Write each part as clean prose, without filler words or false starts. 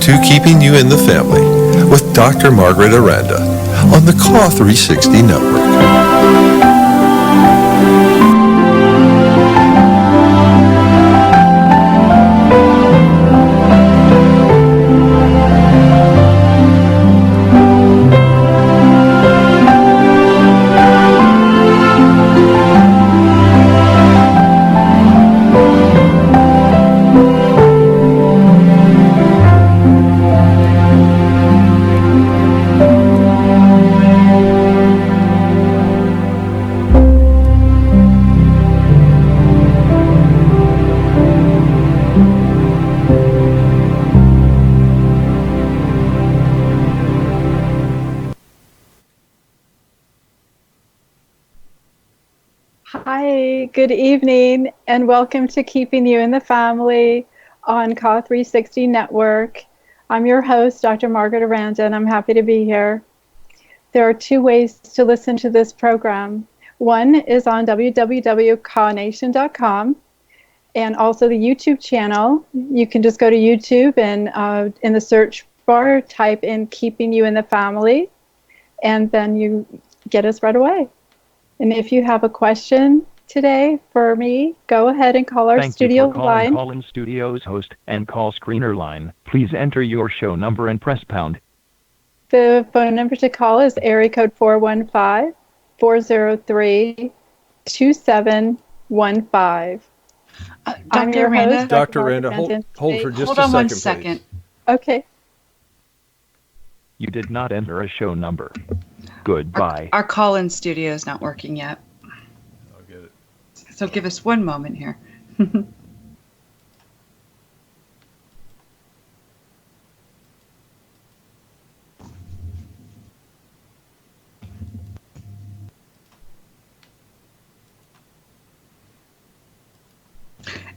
to Keeping You in the Family with Dr. Margaret Aranda on the Call 360 Network. Hi, good evening, and welcome to Keeping You in the Family on Call 360 Network. I'm your host, Dr. Margaret Aranda, and I'm happy to be here. There are two ways to listen to this program. One is on www.callnation.com and also the YouTube channel. You can just go to YouTube and in the search bar, type in Keeping You in the Family, and then you get us right away. And if you have a question today for me, go ahead and call our studio line. Thank you for calling Call-In Studios host and call screener line. Please enter your show number and press pound. The phone number to call is area code 415-403-2715. Dr. Aranda? Dr. Aranda, hold for just a second, one second. please. Okay. You did not enter a show number. Goodbye. Our call-in studio is not working yet. I'll get it. So give us one moment here.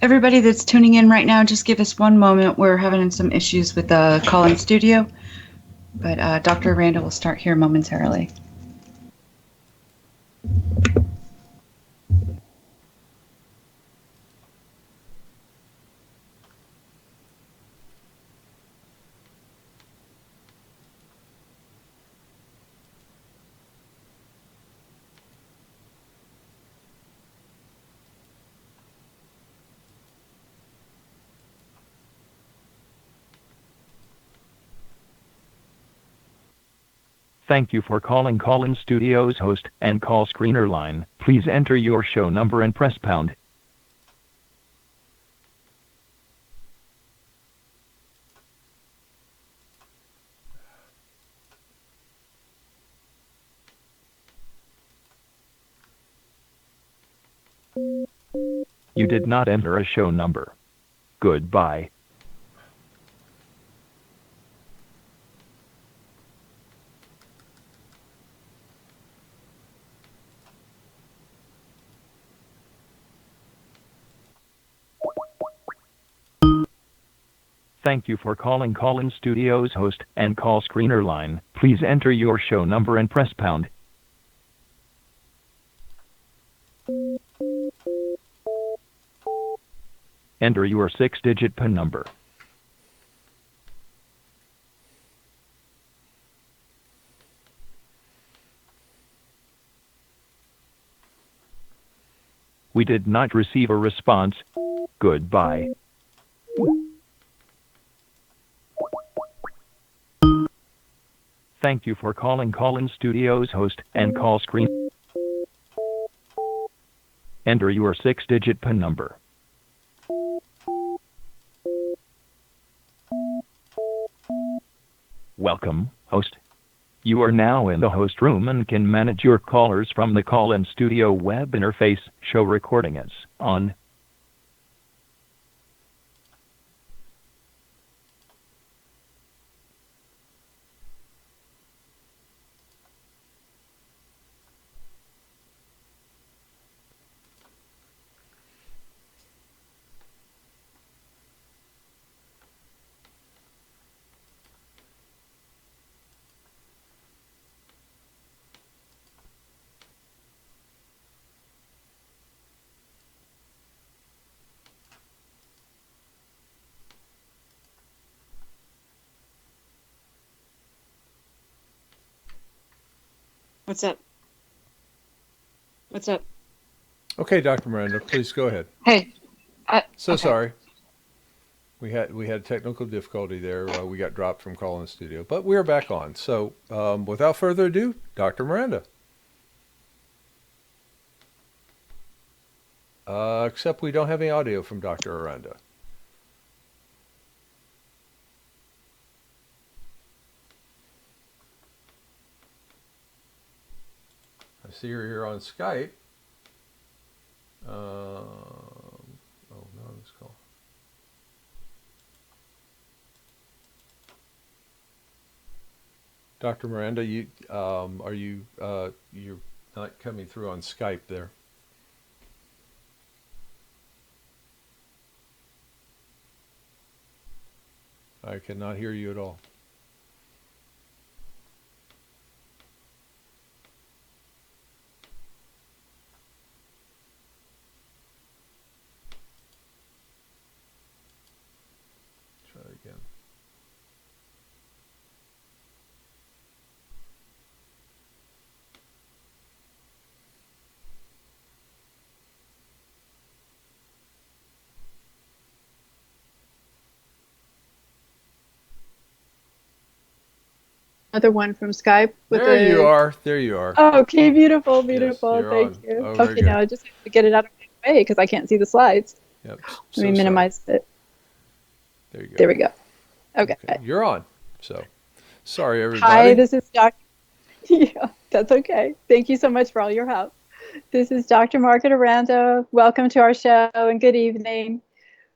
Everybody that's tuning in right now, just give us one moment. We're having some issues with the call-in studio, but Dr. Aranda will start here momentarily. Thank you for calling Call-In Studios host and call screener line. Please enter your show number and press pound. You did not enter a show number. Goodbye. Thank you for calling Call-In Studios host and call screener line. Please enter your show number and press pound. Enter your 6-digit PIN number. We did not receive a response. Goodbye. Thank you for calling Call-In Studios host and call screen. Enter your 6-digit PIN number. Welcome, host. You are now in the host room and can manage your callers from the Call-In Studio web interface. Show recording is on. What's up? What's up? Okay, Dr. Miranda, please go ahead. Hey. So Okay. sorry. We had technical difficulty there. We got dropped from calling the studio, but we're back on. So without further ado, Dr. Miranda. Except we don't have any audio from Dr. Aranda. I see her here on Skype. Oh, no, this call. Dr. Miranda, you're not coming through on Skype there. I cannot hear you at all. Try it again. Another one from Skype. There you are. There you are. Oh, okay, beautiful, beautiful. you're Thank on. you. Oh, very Okay, good. now I just have to get it out of my way because I can't see the slides. Yep. Let me minimize it. There you go. There we go. Okay. You're on. So, sorry, everybody. Hi, this is Dr. Yeah, that's okay. Thank you so much for all your help. This is Dr. Margaret Aranda. Welcome to our show and good evening.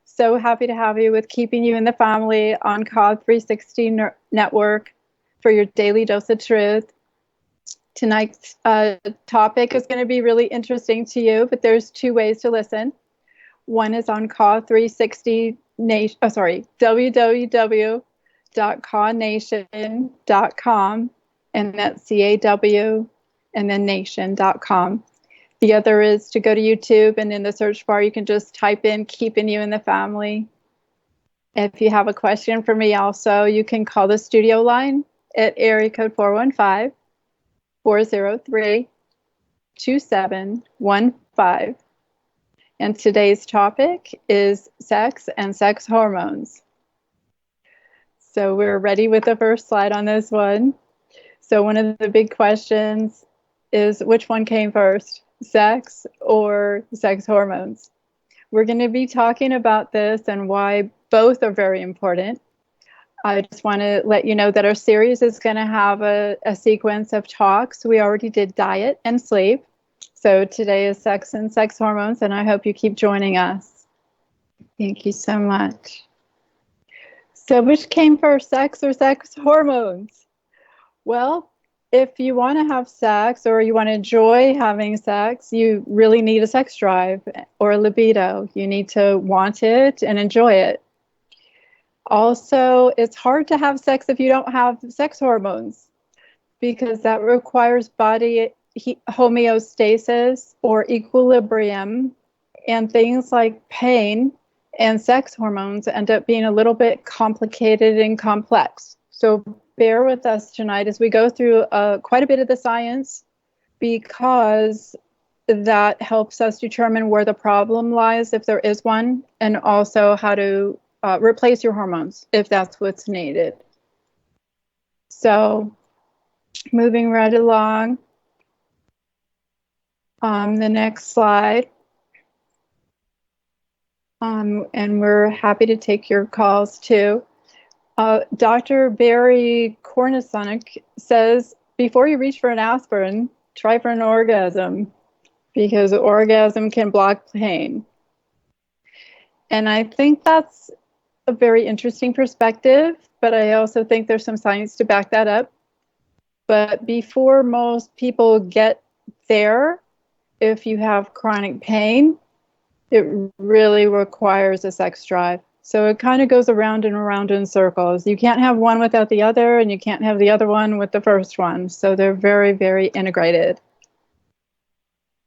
So happy to have you with Keeping You in the Family on COD 360 Network for your daily dose of truth. Tonight's topic is going to be really interesting to you, but there's two ways to listen. One is on COD 360 Nation. Oh, sorry, www.codnation.com, and that's CAW and then nation.com. The other is to go to YouTube, and in the search bar, you can just type in Keeping You in the Family. If you have a question for me also, you can call the studio line at area code 415-403-2715. And today's topic is sex and sex hormones. So we're ready with the first slide on this one. So one of the big questions is, which one came first, sex or sex hormones? We're going to be talking about this and why both are very important. I just want to let you know that our series is going to have a sequence of talks. We already did diet and sleep. So today is sex and sex hormones, and I hope you keep joining us. Thank you so much. So which came first, sex or sex hormones? Well, if you want to have sex or you want to enjoy having sex, you really need a sex drive or a libido. You need to want it and enjoy it. Also, it's hard to have sex if you don't have sex hormones because that requires body homeostasis or equilibrium, and things like pain and sex hormones end up being a little bit complicated and complex. So bear with us tonight as we go through quite a bit of the science, because that helps us determine where the problem lies, if there is one, and also how to replace your hormones if that's what's needed. So moving right along. The next slide. And we're happy to take your calls too. Dr. Barry Kornasonic says, before you reach for an aspirin, try for an orgasm, because orgasm can block pain. And I think that's a very interesting perspective, but I also think there's some science to back that up. But before most people get there, if you have chronic pain, it really requires a sex drive. So it kind of goes around and around in circles. You can't have one without the other, and you can't have the other one with the first one. So they're very, very integrated.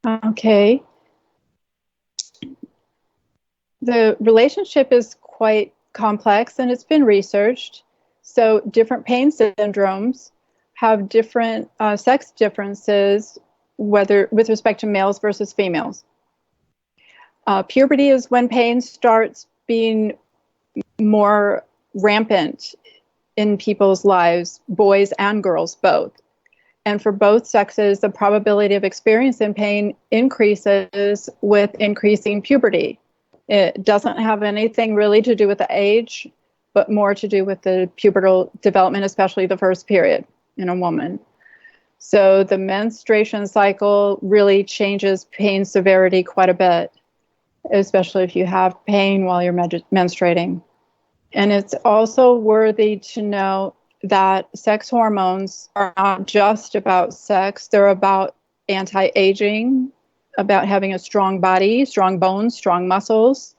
Okay. The relationship is quite complex, and it's been researched. So different pain syndromes have different sex differences, whether with respect to males versus females. Puberty is when pain starts being more rampant in people's lives, boys and girls both. And for both sexes, the probability of experiencing pain increases with increasing puberty. It doesn't have anything really to do with the age, but more to do with the pubertal development, especially the first period in a woman. So the menstruation cycle really changes pain severity quite a bit, especially if you have pain while you're menstruating. And it's also worthy to know that sex hormones are not just about sex. They're about anti-aging, about having a strong body, strong bones, strong muscles,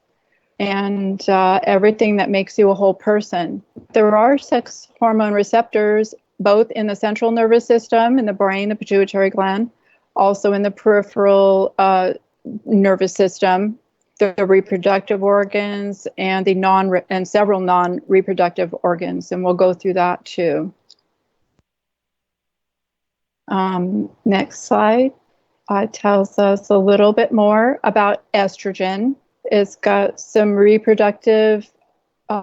and everything that makes you a whole person. There are sex hormone receptors both in the central nervous system, in the brain, the pituitary gland, also in the peripheral nervous system, the reproductive organs, and and several non-reproductive organs, and we'll go through that too. Next slide tells us a little bit more about estrogen. It's got some reproductive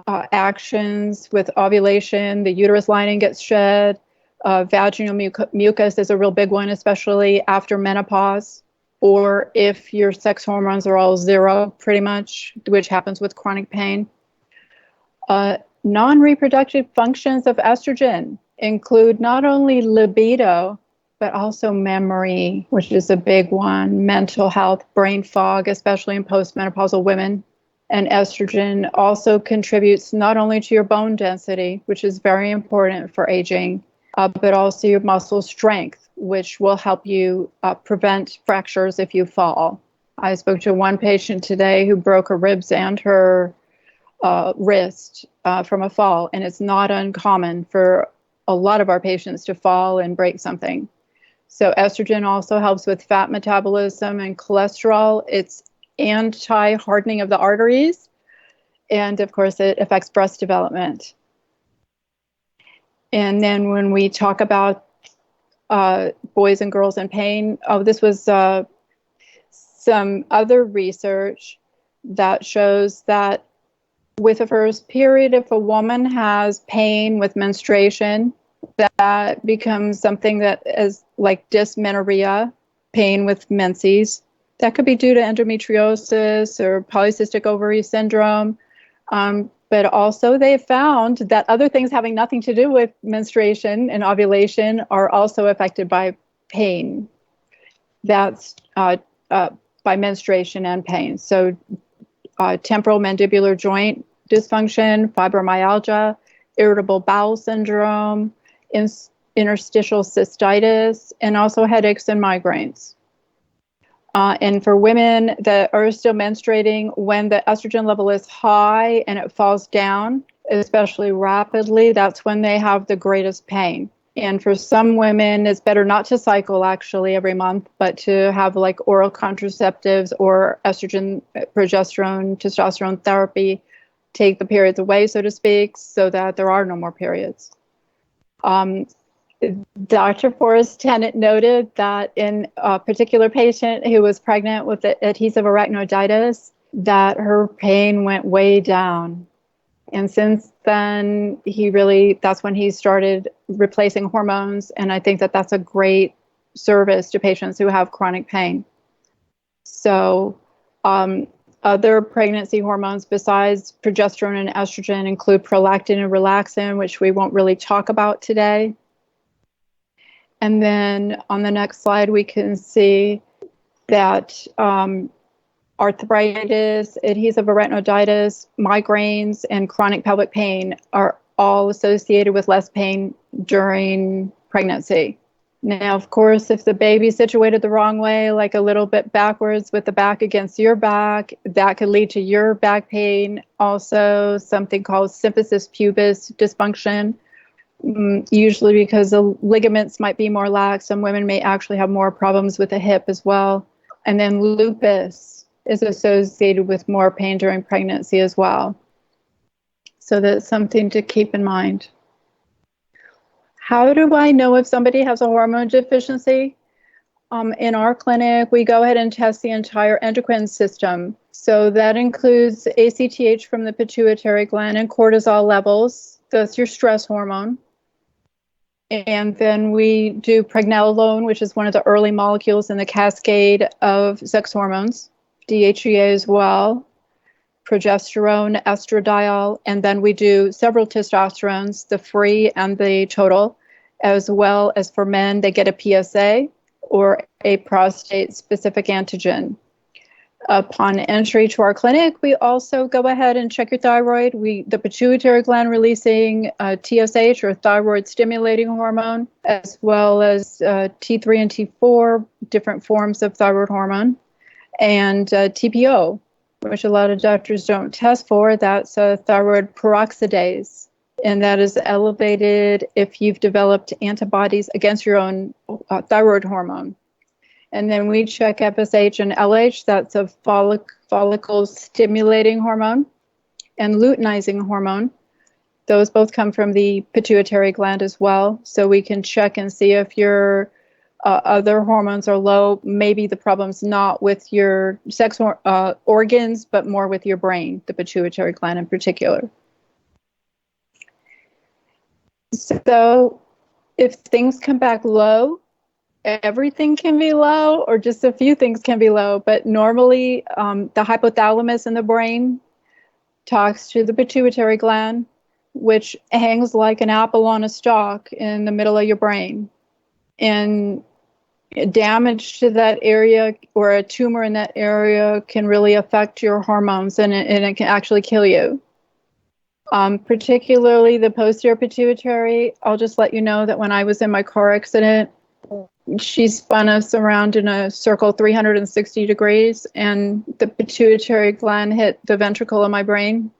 actions with ovulation. The uterus lining gets shed. Vaginal mucus is a real big one, especially after menopause, or if your sex hormones are all zero, pretty much, which happens with chronic pain. Non-reproductive functions of estrogen include not only libido, but also memory, which is a big one, mental health, brain fog, especially in postmenopausal women. And estrogen also contributes not only to your bone density, which is very important for aging, but also your muscle strength, which will help you prevent fractures if you fall. I spoke to one patient today who broke her ribs and her wrist from a fall, and it's not uncommon for a lot of our patients to fall and break something. So estrogen also helps with fat metabolism and cholesterol. It's anti-hardening of the arteries, and of course it affects breast development. And then when we talk about boys and girls in pain, this was some other research that shows that with the first period, if a woman has pain with menstruation, that becomes something that is like dysmenorrhea, pain with menses. That could be due to endometriosis or polycystic ovary syndrome. But also they found that other things having nothing to do with menstruation and ovulation are also affected by pain. That's by menstruation and pain. So temporal mandibular joint dysfunction, fibromyalgia, irritable bowel syndrome, interstitial cystitis, and also headaches and migraines. And for women that are still menstruating, when the estrogen level is high and it falls down, especially rapidly, that's when they have the greatest pain. And for some women, it's better not to cycle actually every month, but to have like oral contraceptives or estrogen, progesterone, testosterone therapy, take the periods away, so to speak, so that there are no more periods. Dr. Forrest Tennant noted that in a particular patient who was pregnant with adhesive arachnoiditis, that her pain went way down. And since then, that's when he started replacing hormones. And I think that that's a great service to patients who have chronic pain. So other pregnancy hormones besides progesterone and estrogen include prolactin and relaxin, which we won't really talk about today. And then on the next slide, we can see that arthritis, adhesive arachnoiditis, migraines, and chronic pelvic pain are all associated with less pain during pregnancy. Now, of course, if the baby's situated the wrong way, like a little bit backwards with the back against your back, that could lead to your back pain. Also, something called symphysis pubis dysfunction. Usually because the ligaments might be more lax. Some women may actually have more problems with the hip as well. And then lupus is associated with more pain during pregnancy as well. So that's something to keep in mind. How do I know if somebody has a hormone deficiency? In our clinic, we go ahead and test the entire endocrine system. So that includes ACTH from the pituitary gland and cortisol levels. That's your stress hormone. And then we do pregnenolone, which is one of the early molecules in the cascade of sex hormones, DHEA as well, progesterone, estradiol, and then we do several testosterones, the free and the total, as well as for men, they get a PSA or a prostate-specific antigen. Upon entry to our clinic, we also go ahead and check your thyroid. The pituitary gland releasing TSH, or thyroid stimulating hormone, as well as T3 and T4, different forms of thyroid hormone, and TPO, which a lot of doctors don't test for. That's thyroid peroxidase, and that is elevated if you've developed antibodies against your own thyroid hormone. And then we check FSH and LH, that's a follicle stimulating hormone, and luteinizing hormone. Those both come from the pituitary gland as well. So we can check and see if your other hormones are low. Maybe the problem's not with your sex organs, but more with your brain, the pituitary gland in particular. So if things come back low, everything can be low, or just a few things can be low, but normally the hypothalamus in the brain talks to the pituitary gland, which hangs like an apple on a stalk in the middle of your brain. And damage to that area or a tumor in that area can really affect your hormones, and it can actually kill you. Particularly the posterior pituitary, I'll just let you know that when I was in my car accident, she spun us around in a circle 360 degrees, and the pituitary gland hit the ventricle of my brain,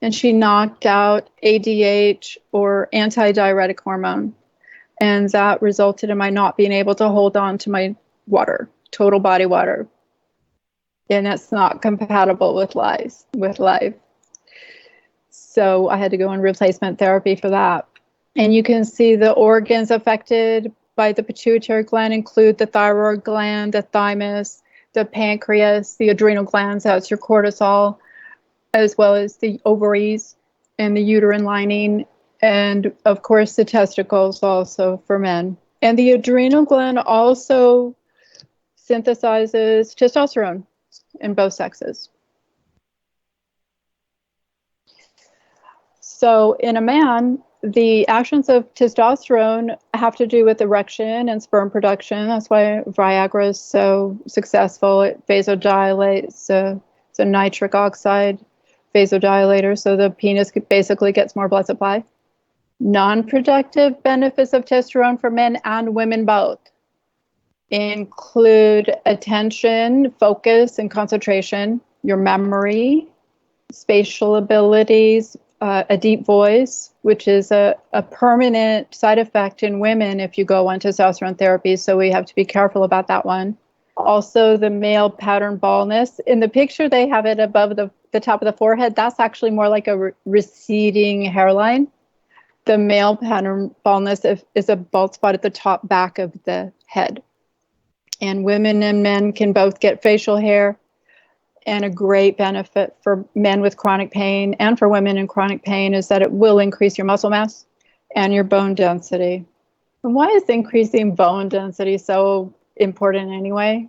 and she knocked out ADH, or antidiuretic hormone, and that resulted in my not being able to hold on to my water, total body water, and that's not compatible with life. So I had to go on replacement therapy for that. And you can see the organs affected by the pituitary gland include the thyroid gland, the thymus, the pancreas, the adrenal glands, that's your cortisol, as well as the ovaries and the uterine lining, and of course the testicles also for men. And the adrenal gland also synthesizes testosterone in both sexes. So in a man, the actions of testosterone have to do with erection and sperm production. That's why Viagra is so successful. It vasodilates. It's a nitric oxide vasodilator, so the penis basically gets more blood supply. Non-productive benefits of testosterone for men and women both include attention, focus, and concentration, your memory, spatial abilities, a deep voice, which is a permanent side effect in women if you go on testosterone therapy, so we have to be careful about that one. Also, the male pattern baldness. In the picture, they have it above the top of the forehead. That's actually more like a receding hairline. The male pattern baldness is a bald spot at the top back of the head. And women and men can both get facial hair. And a great benefit for men with chronic pain and for women in chronic pain is that it will increase your muscle mass and your bone density. And why is increasing bone density so important anyway?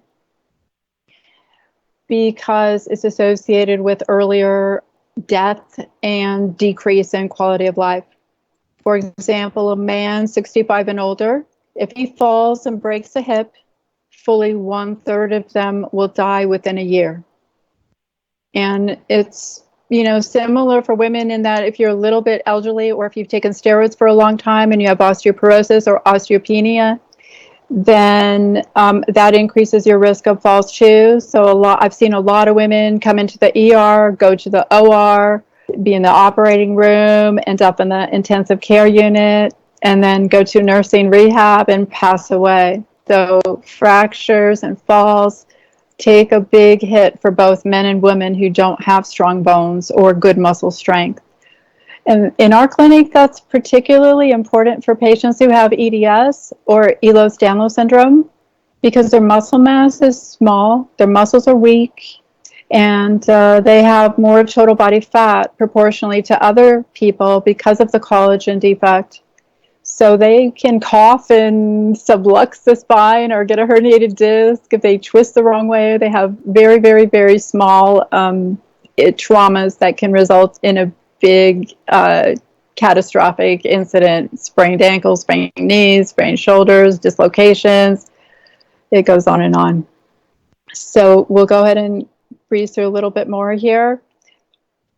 Because it's associated with earlier death and decrease in quality of life. For example, a man 65 and older, if he falls and breaks a hip, fully 1/3 of them will die within a year. And it's, similar for women in that if you're a little bit elderly, or if you've taken steroids for a long time and you have osteoporosis or osteopenia, then that increases your risk of falls too. So I've seen a lot of women come into the ER, go to the OR, be in the operating room, end up in the intensive care unit, and then go to nursing rehab and pass away. So fractures and falls take a big hit for both men and women who don't have strong bones or good muscle strength. And in our clinic, that's particularly important for patients who have EDS or Ehlers-Danlos syndrome because their muscle mass is small, their muscles are weak, and they have more total body fat proportionally to other people because of the collagen defect. So they can cough and sublux the spine or get a herniated disc if they twist the wrong way. They have very, very, very small traumas that can result in a big catastrophic incident: sprained ankles, sprained knees, sprained shoulders, dislocations. It goes on and on. So we'll go ahead and breeze through a little bit more here.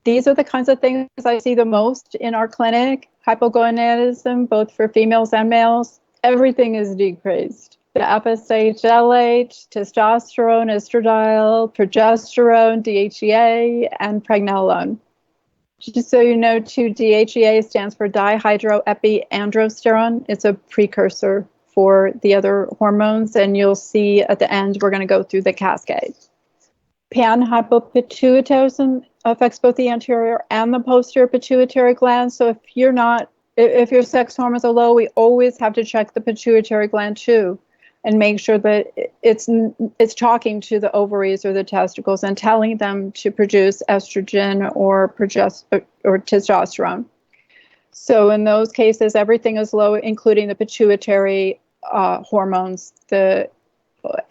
These are the kinds of things I see the most in our clinic. Hypogonadism, both for females and males. Everything is decreased. The FSH, LH, testosterone, estradiol, progesterone, DHEA, and pregnenolone. Just so you know, too, DHEA stands for dihydroepiandrosterone. It's a precursor for the other hormones, and you'll see at the end we're going to go through the cascade. Panhypopituitarism affects both the anterior and the posterior pituitary glands. So if your sex hormones are low, we always have to check the pituitary gland too, and make sure that it's talking to the ovaries or the testicles and telling them to produce estrogen or testosterone. So in those cases, everything is low, including the pituitary hormones, the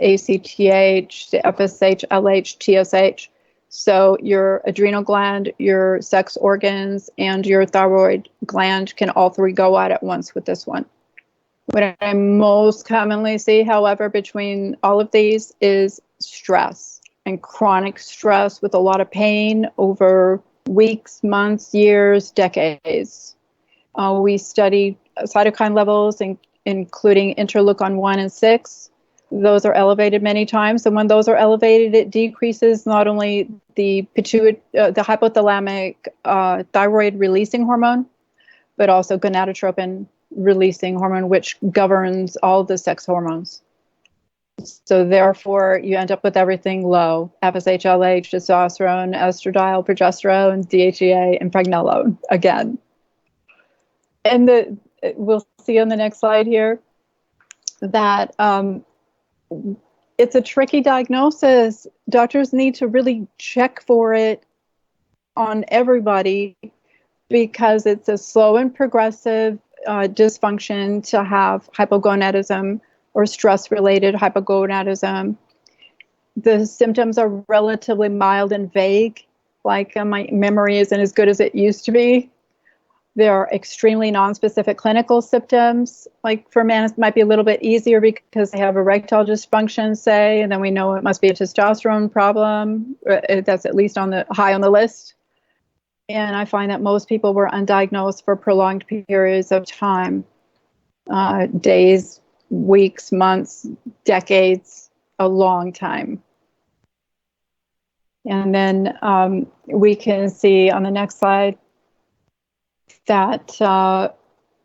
ACTH, the FSH, LH, TSH. So your adrenal gland, your sex organs, and your thyroid gland can all three go at once with this one. What I most commonly see, however, between all of these is stress and chronic stress with a lot of pain over weeks, months, years, decades. We study cytokine levels, including interleukin-1 and 6. Those are elevated many times, and when those are elevated, it decreases not only the hypothalamic thyroid releasing hormone, but also gonadotropin releasing hormone, which governs all the sex hormones. So therefore, you end up with everything low: FSH, LH, testosterone, estradiol, progesterone, DHEA, and pregnenolone again. And we'll see on the next slide here that it's a tricky diagnosis. Doctors need to really check for it on everybody because it's a slow and progressive dysfunction to have hypogonadism or stress-related hypogonadism. The symptoms are relatively mild and vague, like my memory isn't as good as it used to be. There are extremely nonspecific clinical symptoms. Like for men, it might be a little bit easier because they have erectile dysfunction, say, and then we know it must be a testosterone problem. That's at least high on the list. And I find that most people were undiagnosed for prolonged periods of time, days, weeks, months, decades, a long time. And then we can see on the next slide that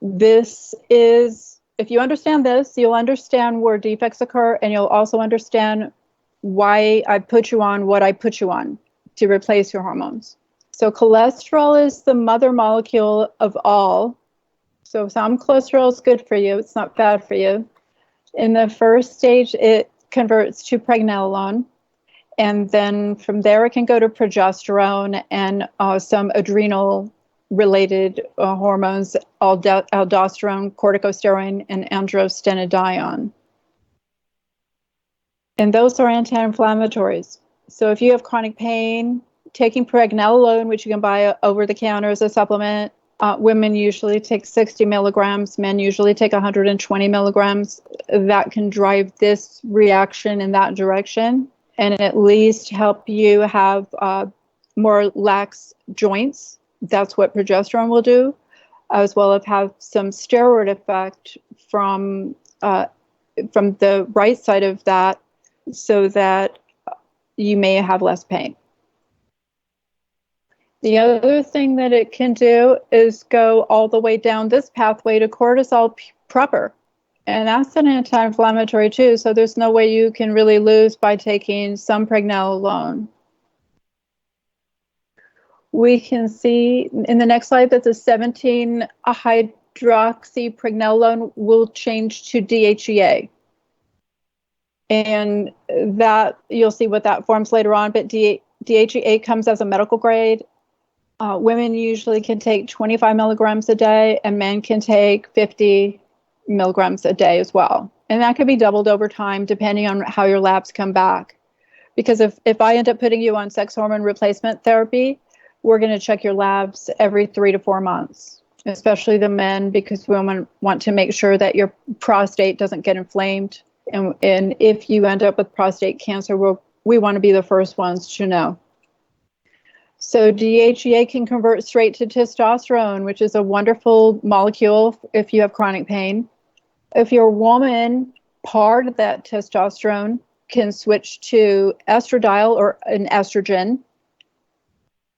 this is, if you understand this, you'll understand where defects occur, and you'll also understand why I put you on what I put you on to replace your hormones. So cholesterol is the mother molecule of all. So some cholesterol is good for you. It's not bad for you. In the first stage, it converts to pregnenolone. And then from there, it can go to progesterone and some adrenal-related hormones, aldosterone, corticosteroid, and androstenedione. And those are anti-inflammatories. So if you have chronic pain, taking pregnenolone, which you can buy over the counter as a supplement, women usually take 60 milligrams, men usually take 120 milligrams. That can drive this reaction in that direction and at least help you have more lax joints. That's what progesterone will do, as well as have some steroid effect from the right side of that so that you may have less pain. The other thing that it can do is go all the way down this pathway to cortisol proper. And that's an anti-inflammatory too, so there's no way you can really lose by taking some pregnenolone. we can see in the next slide that the 17-hydroxypregnenolone will change to DHEA. And that, you'll see what that forms later on, but DHEA comes as a medical grade. Women usually can take 25 milligrams a day, and men can take 50 milligrams a day as well. And that could be doubled over time depending on how your labs come back. Because if I end up putting you on sex hormone replacement therapy, we're going to check your labs every 3 to 4 months, especially the men, because women want to make sure that your prostate doesn't get inflamed. And if you end up with prostate cancer, we want to be the first ones to know. So DHEA can convert straight to testosterone, which is a wonderful molecule if you have chronic pain. If you're a woman, part of that testosterone can switch to estradiol or an estrogen.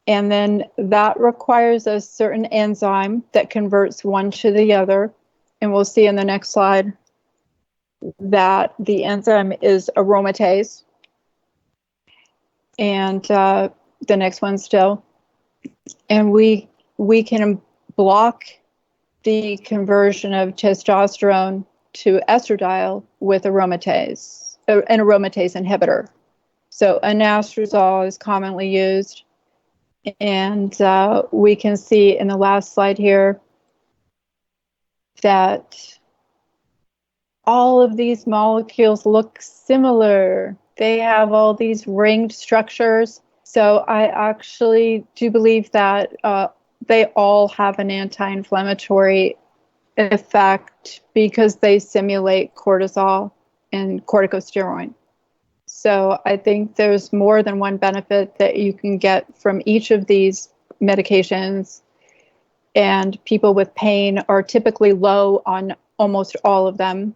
And then that requires a certain enzyme that converts one to the other. And we'll see in the next slide that the enzyme is aromatase. And the next one still. And we can block the conversion of testosterone to estradiol with aromatase, an aromatase inhibitor. So anastrozole is commonly used. And we can see in the last slide here that all of these molecules look similar. They have all these ringed structures. So I actually do believe that they all have an anti-inflammatory effect because they simulate cortisol and corticosteroid. So I think there's more than one benefit that you can get from each of these medications. And people with pain are typically low on almost all of them.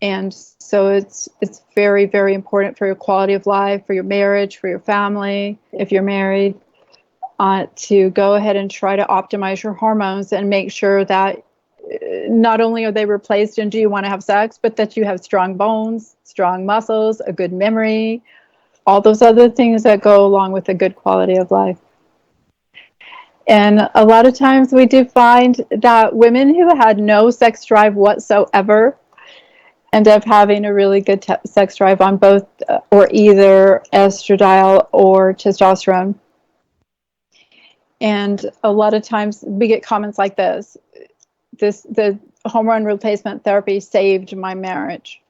And so it's very, very important for your quality of life, for your marriage, for your family, if you're married, to go ahead and try to optimize your hormones and make sure that not only are they replaced and do you want to have sex, but that you have strong bones, strong muscles, a good memory, all those other things that go along with a good quality of life. And a lot of times we do find that women who had no sex drive whatsoever end up having a really good sex drive on both or either estradiol or testosterone. And a lot of times we get comments like this: the hormone replacement therapy saved my marriage.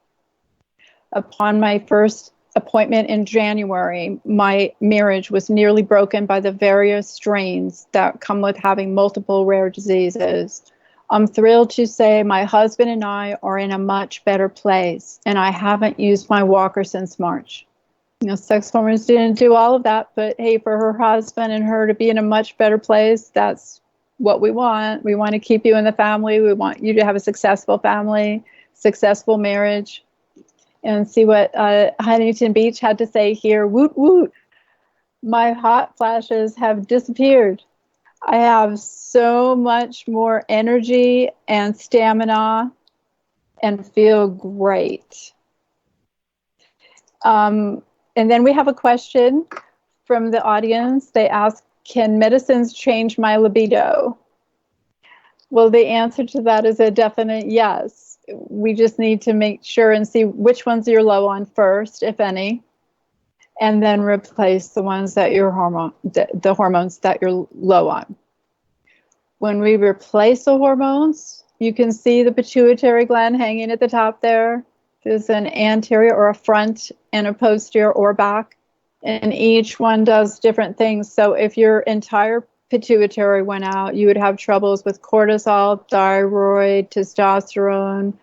Upon my first appointment in January, my marriage was nearly broken by the various strains that come with having multiple rare diseases. I'm thrilled to say my husband and I are in a much better place, and I haven't used my walker since March. You know, sex hormones didn't do all of that, but hey, for her husband and her to be in a much better place, that's what we want. We want to keep you in the family. We want you to have a successful family, successful marriage. And see what Huntington Beach had to say here. Woot, woot. My hot flashes have disappeared. I have so much more energy and stamina and feel great. And then we have a question from the audience. They ask, can medicines change my libido? Well, the answer to that is a definite yes. We just need to make sure and see which ones you're low on first, if any, and then replace the ones that the hormones that you're low on. When we replace the hormones, you can see the pituitary gland hanging at the top there. There's an anterior or a front and a posterior or back, and each one does different things. So if your entire pituitary went out, you would have troubles with cortisol, thyroid, testosterone,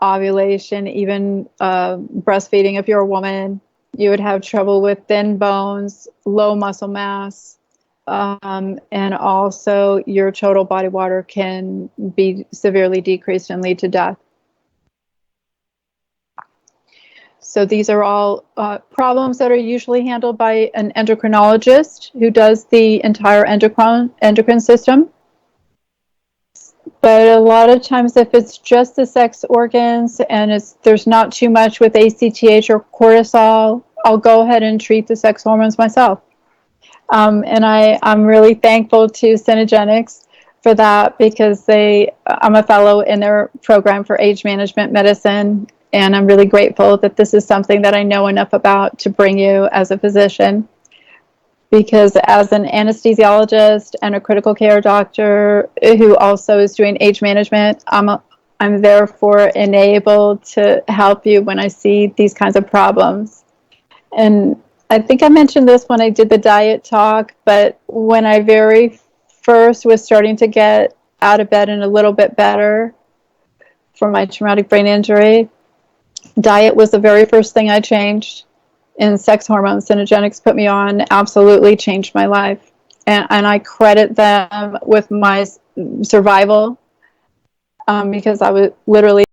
ovulation, even breastfeeding if you're a woman. You would have trouble with thin bones, low muscle mass, and also your total body water can be severely decreased and lead to death. So these are all problems that are usually handled by an endocrinologist who does the entire endocrine system. But a lot of times if it's just the sex organs and there's not too much with ACTH or cortisol, I'll go ahead and treat the sex hormones myself. And I'm really thankful to Synergenics for that, because I'm a fellow in their program for age management medicine, and I'm really grateful that this is something that I know enough about to bring you as a physician. Because as an anesthesiologist and a critical care doctor who also is doing age management, I'm therefore enabled to help you when I see these kinds of problems. And I think I mentioned this when I did the diet talk, but when I very first was starting to get out of bed and a little bit better for my traumatic brain injury, diet was the very first thing I changed. And sex hormones Synergenics put me on absolutely changed my life. And I credit them with my survival, because I was literally